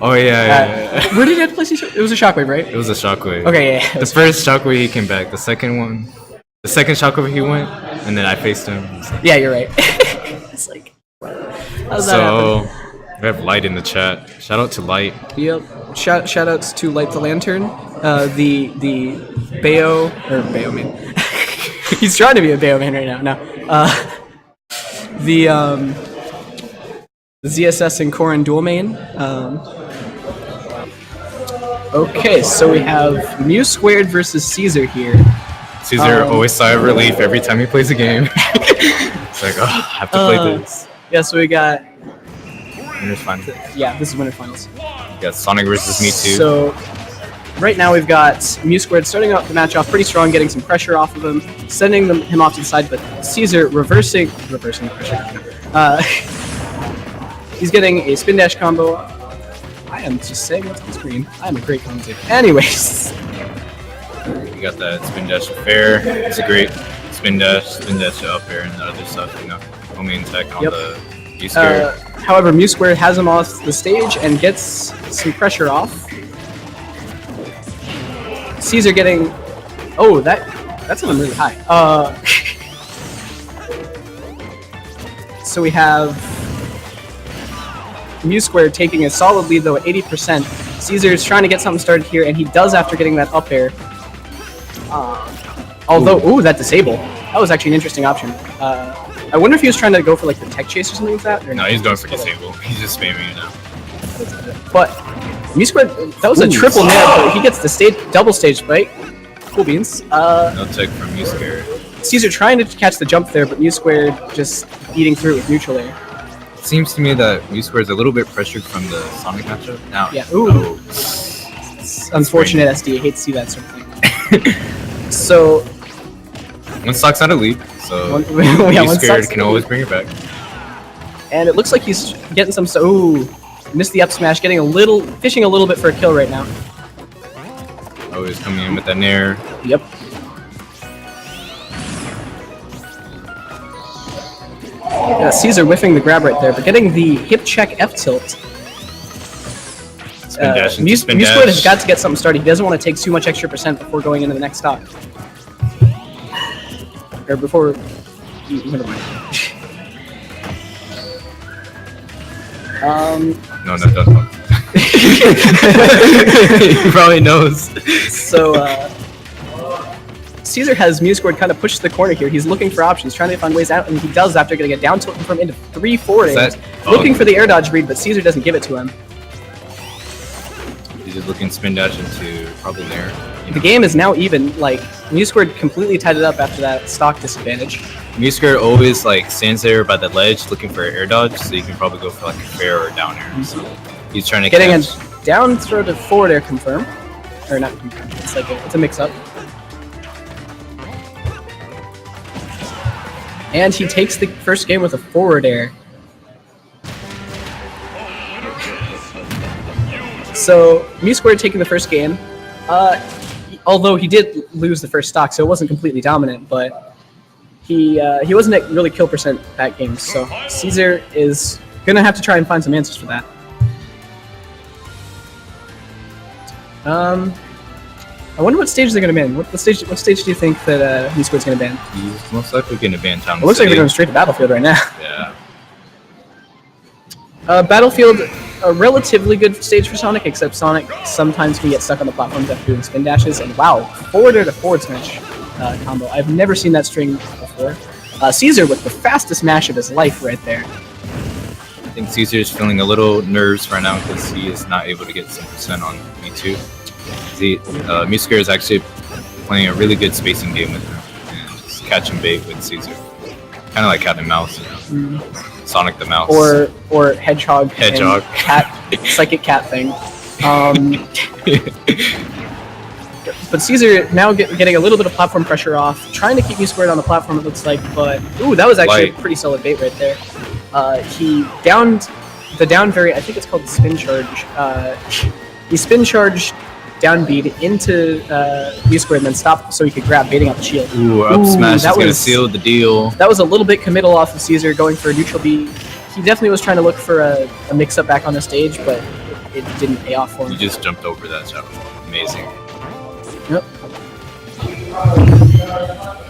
Oh yeah. Where did he have to place these? It was a shockwave, right? It was a shockwave. Okay, yeah. The first shockwave he came back. The second shockwave he went, and then I faced him. Yeah, you're right. It's like, how's that happen? We have Light in the chat. Shout out to Light. Yep. Shout outs to Light the Lantern, the Bayo or Bayo man. He's trying to be a Bayo man right now. No. The ZSS and Korin dual main. Okay, so we have Mew Squared versus C-Zer here. C-Zer always sigh of relief every time he plays a game. It's like, oh, I have to play this. Yeah, so we got. Winners finals. Yeah, this is winner finals. We got Sonic versus Mewtwo. So right now we've got Mew Squared starting out the match off pretty strong, getting some pressure off of him, sending him off to the side, but C-Zer reversing the pressure. He's getting a spin dash combo. I am just saying what's on screen. I'm a great commentator. Anyways. You got that spin dash fair. It's a great spin dash to up air, and the other stuff, homing attack on the Mew Squared. However, Mew Squared has him off the stage and gets some pressure off. C-Zer getting... Oh, that's him really high. So we have Mew Squared taking a solid lead though at 80%. C-Zer is trying to get something started here, and he does after getting that up air. Although, that disable. That was actually an interesting option. I wonder if he was trying to go for like the tech chase or something like that. Or no, he's going for disable. He's just spamming it now. But Mew Squared, that was a triple nail, but he gets the double stage spike. Cool beans. No tech from Mew Squared. C-Zer trying to catch the jump there, but Mew Squared just beating through it with neutral air. It seems to me that Mew Squared is a little bit pressured from the Sonic matchup. Now, yeah. Ooh. It's unfortunate, SD. I hate to see that sort of thing. So. One stock's out of lead, so Mew Squared can always bring it back. And it looks like he's getting some. Ooh. Missed the up smash, fishing a little bit for a kill right now. Oh, he's coming in with that nair. Yep. Yeah, C-Zer whiffing the grab right there, but getting the hip check F tilt. Mew Squared has got to get something started. He doesn't want to take too much extra percent before going into the next stock. Or before. Never mind. No, that doesn't. He probably knows. So, C-Zer has Mew Squared kind of pushed the corner here. He's looking for options, trying to find ways out, and he does after getting a down tilt from into 3-4. Looking for the air dodge read, but C-Zer doesn't give it to him. He's just looking spin dash into probably there. The game is now even. Like, Mew Squared completely tied it up after that stock disadvantage. Mew Squared always stands there by the ledge looking for air dodge, so you can probably go for like a fair or down air. So he's trying to getting a down throw to forward air confirm, or not confirm. It's like it's a mix up, and he takes the first game with a forward air. So Mew Squared taking the first game. Although he did lose the first stock, so it wasn't completely dominant, but he wasn't at really kill percent that game. So C-Zer is gonna have to try and find some answers for that. I wonder what stage they're gonna ban. What stage do you think that Mew Squared's gonna ban? He's most likely gonna ban Town. It looks like they're going straight to Battlefield right now. Yeah. Battlefield, a relatively good stage for Sonic, except Sonic sometimes can get stuck on the platforms after doing spin dashes. And wow, forward air to forward smash combo. I've never seen that string before. C-Zer with the fastest mash of his life right there. I think C-Zer is feeling a little nervous right now because he is not able to get some percent on Mewtwo. Mew Squared is actually playing a really good spacing game with him and just catching bait with C-Zer. Kind of like Cat and Mouse, Sonic the Mouse. Or Hedgehog. Hedgehog. Cat, psychic cat thing. But C-Zer now getting a little bit of platform pressure off, trying to keep Mew Squared on the platform, it looks like, but ooh, that was actually a pretty solid bait right there. He downed the down I think it's called the spin charge. He spin charged down beat into Mew Squared and then stopped so he could grab baiting out the shield. Ooh, up smash is going to seal the deal. That was a little bit committal off of C-Zer going for a neutral B. He definitely was trying to look for a mix-up back on the stage, but it didn't pay off for him. You just jumped over that shadow ball. Amazing. Yep.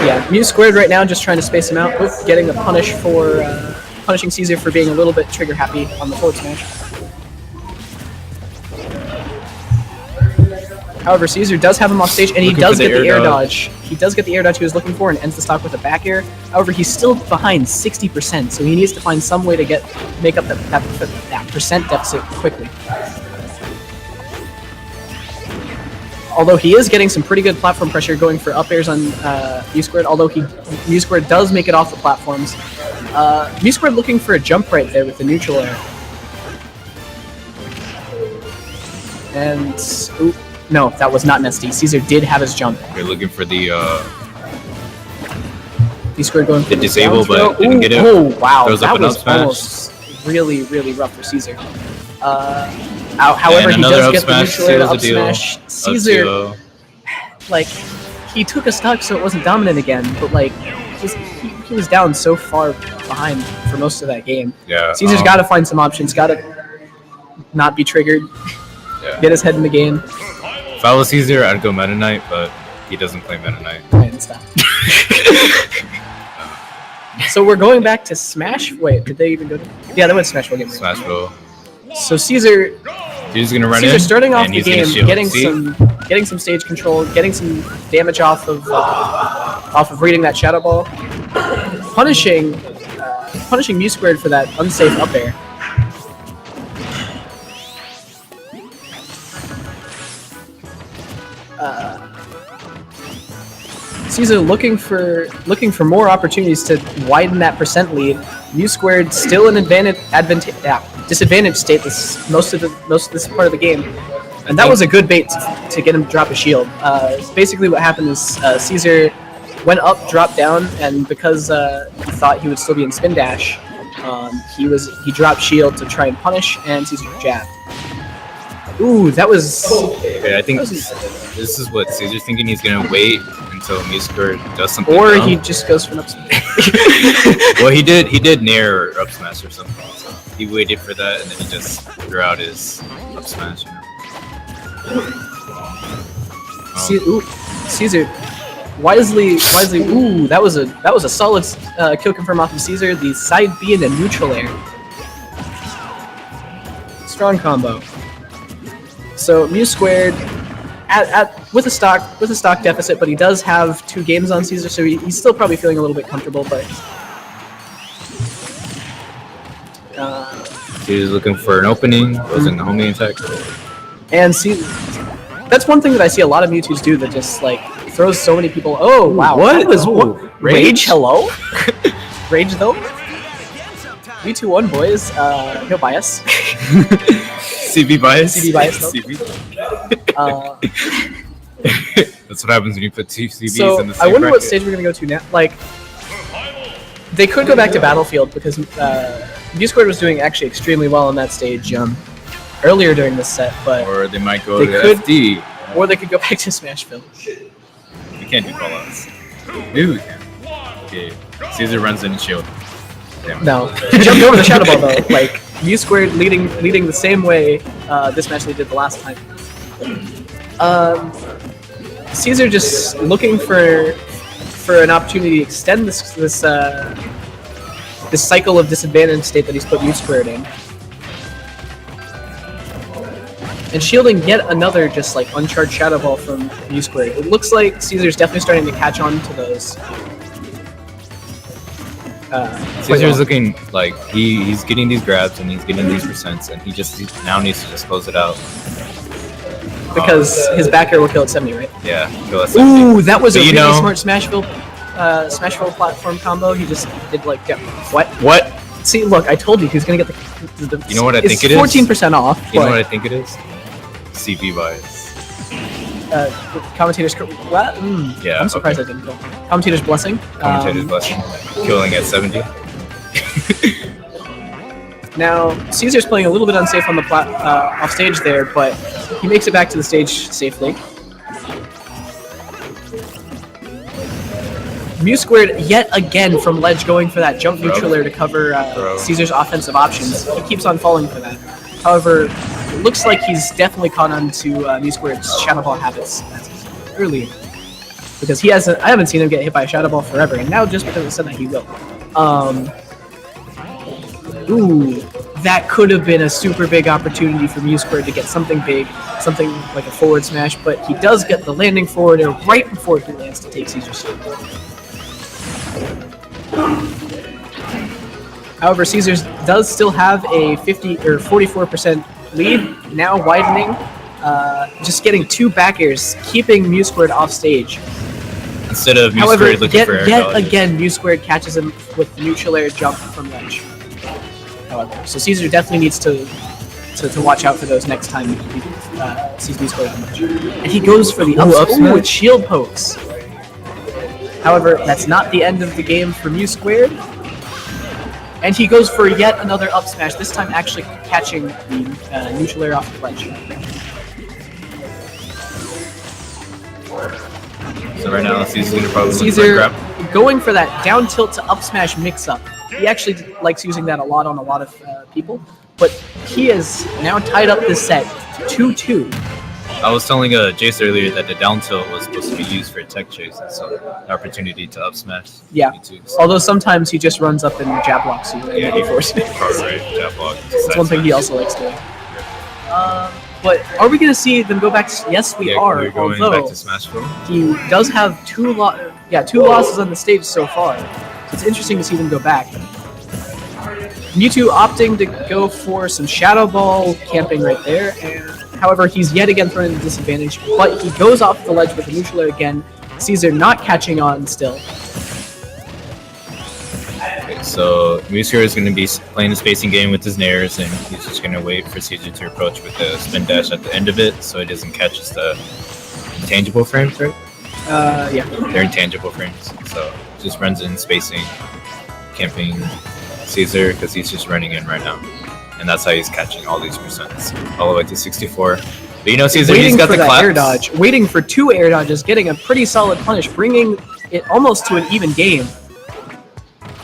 Yeah, Mew squared right now, just trying to space him out. Oof, getting a punish for punishing C-Zer for being a little bit trigger happy on the forward smash. However, C-Zer does have him off stage, and he does get the air dodge. He does get the air dodge he was looking for and ends the stock with a back air. However, he's still behind 60%, so he needs to find some way to make up that percent deficit quickly. Although he is getting some pretty good platform pressure going for up airs on Mew squared, although Mew squared does make it off the platforms. Mew squared looking for a jump right there with the neutral air. And, ooh, no, that was not an SD. C-Zer did have his jump. You're looking for the Mew squared going for the disable, but didn't get it. Oh, wow, Throws that up an was up smash. almost really, really rough for C-Zer. However, he does get the neutral air to up smash. C-Zer, like, he took a stock so it wasn't dominant again, but like, he was down so far behind for most of that game. Yeah. C-Zer's got to find some options, got to not be triggered, get his head in the game. If I was C-Zer, I'd go Meta Knight, but he doesn't play Meta Knight. And stop. So we're going back to Smash. Wait, did they even go? Yeah, they went to Smashville game. Smashville. So C-Zer. He's gonna run C-Zer in. starting off and the he's gonna game, shield. getting some stage control, getting some damage off of reading that shadow ball, punishing Mew squared for that unsafe up air. C-Zer looking for more opportunities to widen that percent lead. Mew squared still in disadvantaged state most of this part of the game, and that was a good bait to get him to drop a shield. Basically, what happened is C-Zer went up, dropped down, and because he thought he would still be in spin dash, he dropped shield to try and punish, and C-Zer jabbed. Ooh, that was. Okay, I think this is what C-Zer's thinking. He's gonna wait until Mew squared does something. Or he just goes for an up smash. Well, he did near up smash or something. So he waited for that, and then he just threw out his up smash. C-Zer wisely. Ooh, that was a solid kill confirm off of C-Zer. The side B and a neutral air. Strong combo. So Mew squared with a stock deficit, but he does have 2 games on C-Zer, so he's still probably feeling a little bit comfortable. But He's looking for an opening, goes in the homing attack. And that's one thing that I see a lot of Mewtwo's do that just like throws so many people. Oh wow! What? What? Rage? Hello? Rage though? Mewtwo won, boys. He'll buy us. CB bias. CB bias, though. CB. That's what happens when you put 2 CBs so in the same I wonder what bracket. stage we're gonna go to now. Like, they could go back to Battlefield because Mew squared was doing actually extremely well on that stage earlier during this set, but Or they might go they to could- FD. or they could go back to Smashville. We can't do callouts. Maybe we can. Okay. C-Zer runs in and shield. Damn. No, he jumped over the shadow ball though. Like Mew squared leading the same way this match they did the last time. C-Zer just looking for an opportunity to extend this cycle of disadvantage state that he's put Mew squared in, and shielding yet another just like uncharged shadow ball from Mew squared. It looks like C-Zer's definitely starting to catch on to those. C-Zer's looking like he's getting these grabs and he's getting these percents, and he now needs to just close it out. Because his back air will kill at 70, right? Yeah, kill at 70. Ooh, that was But a you really know- smart Smashville platform combo. He just did like what? What? See, look, I told you he was gonna get the. You know what I think it is? 14% off. You know but, what I think it is? CB bias. Commentators. What? Yeah, I'm surprised okay. I didn't kill. Commentators blessing. Commentator's blessing. Killing at 70. Now, C-Zer's playing a little bit unsafe on the off stage there, but he makes it back to the stage safely. Mew squared yet again from ledge going for that jump neutral air to cover C-Zer's offensive options. He keeps on falling for that. However, it looks like he's definitely caught on to Mew Squared's Shadow Ball habits earlier. Because I haven't seen him get hit by a Shadow Ball forever, and now just because it said that he will. Ooh, that could have been a super big opportunity for Mew Squared to get something big, something like a forward smash, but he does get the landing forward air right before he lands to take C-Zer's shield. However, C-Zer does still have a 50 or 44% lead, now widening, just getting 2 back airs, keeping Mew Squared off stage. Instead of Mew Squared looking for air dodges. Again, Mew Squared catches him with the neutral air jump from ledge. However, so C-Zer definitely needs to watch out for those next time he sees Mew Squared on ledge. And he goes for the up smash with shield pokes. However, that's not the end of the game for Mew Squared. And he goes for yet another up smash, this time actually catching the neutral air off the ledge. So right now, Caesar's going to probably C-Zer going for that down tilt to up smash mix-up. He actually likes using that a lot on a lot of people, but he has now tied up this set 2-2. I was telling Jace earlier that the down tilt was supposed to be used for tech chase, so an opportunity to up smash. Yeah, so. Although sometimes he just runs up and jab blocks you. Yeah, he forces it. Right, jab block. That's one thing he also likes doing. But are we going to see them go back to... Yes, we are. We're going back to Smashville. He does have two losses on the stage so far. So it's interesting to see them go back. Mewtwo opting to go for some Shadow Ball camping right there. And, however, he's yet again thrown into disadvantage. But he goes off the ledge with the neutral air again. C-Zer not catching on still. So Mew Squared is going to be playing the spacing game with his nairs, and he's just going to wait for C-Zer to approach with the spin dash at the end of it, so he doesn't catch just the intangible frames, right? Yeah. They're intangible frames, so just runs in spacing, camping C-Zer, because he's just running in right now. And that's how he's catching all these percents, all the way to 64. But you know, C-Zer, he's got the claps. Air dodge, waiting for 2 air dodges, getting a pretty solid punish, bringing it almost to an even game.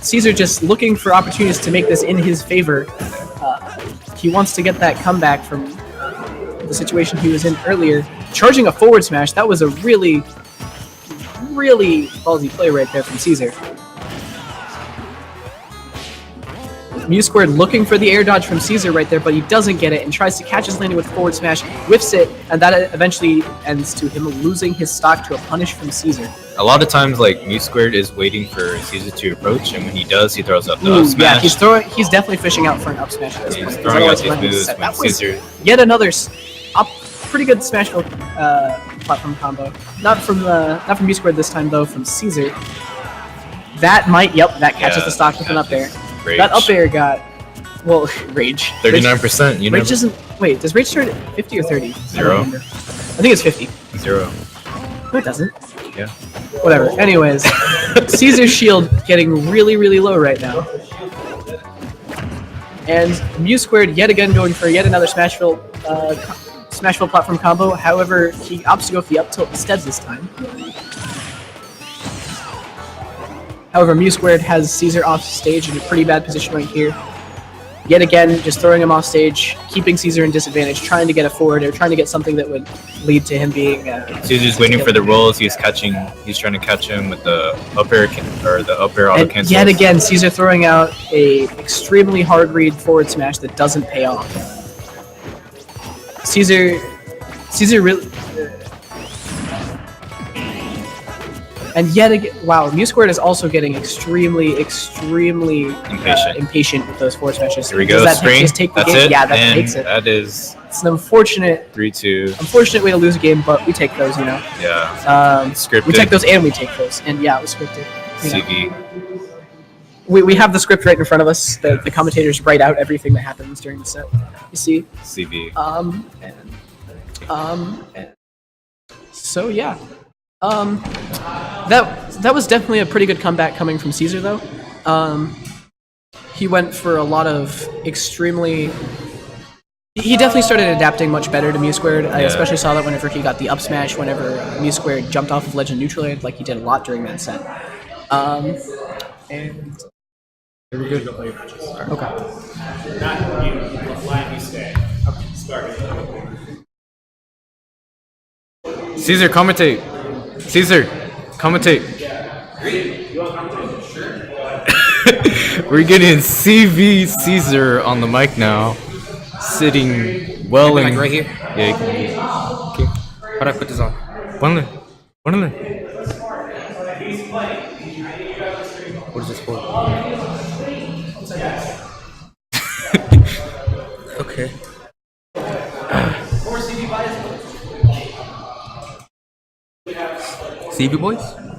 C-Zer just looking for opportunities to make this in his favor. He wants to get that comeback from the situation he was in earlier. Charging a forward smash, that was a really, really ballsy play right there from C-Zer. Mew Squared looking for the air dodge from C-Zer right there, but he doesn't get it and tries to catch his landing with forward smash, whiffs it, and that eventually ends to him losing his stock to a punish from C-Zer. A lot of times, like, Mew Squared is waiting for C-Zer to approach, and when he does, he throws up the up smash. Yeah, he's definitely fishing out for an up smash at this point. He's throwing out these moves when C-Zer... Yet another pretty good Smashville platform combo. Not from Mew Squared this time, though, from C-Zer. That catches the stock with an up air. Rage. That up air got, well, Rage. 39%. You know. Rage doesn't. Wait, does Rage start at 50 or 30? 0. I think it's 50. 0. No, it doesn't. Yeah. Whatever. Anyways, C-Zer's shield getting really, really low right now. And Mew Squared yet again going for yet another Smashville platform combo. However, he opts to go for the up tilt instead this time. However, Mew Squared has C-Zer off stage in a pretty bad position right here. Yet again, just throwing him off stage, keeping C-Zer in disadvantage, trying to get a forward or trying to get something that would lead to him being... C-Zer's waiting for the rolls. He's trying to catch him with the up air or the up air auto cancel. Yet again, C-Zer throwing out a extremely hard read forward smash that doesn't pay off. C-Zer really... And yet again, wow, Mew Squared is also getting extremely impatient with those forward smashes. Here we go, spring. That's it. Yeah, that takes it. That is... It's an unfortunate... 3-2. Unfortunate way to lose a game, but we take those, you know. Yeah. Scripted. We take those and we take those. And yeah, it was scripted. CV. We have the script right in front of us. The commentators write out everything that happens during the set. You see? CV. So yeah. That was definitely a pretty good comeback coming from C-Zer though. He went for a lot of extremely... He definitely started adapting much better to Mew Squared. I especially saw that whenever he got the up smash, whenever Mew Squared jumped off of ledge and neutral air, like he did a lot during that set. And... We're good to play matches. Okay. Not you, flat, you stay. Okay. C-Zer, commentate. C-Zer, commentate. We're getting CV C-Zer on the mic now, sitting well in. Like right here. Yeah, you can. Okay. How do I put this on? One. What is this for? Okay. CB boys?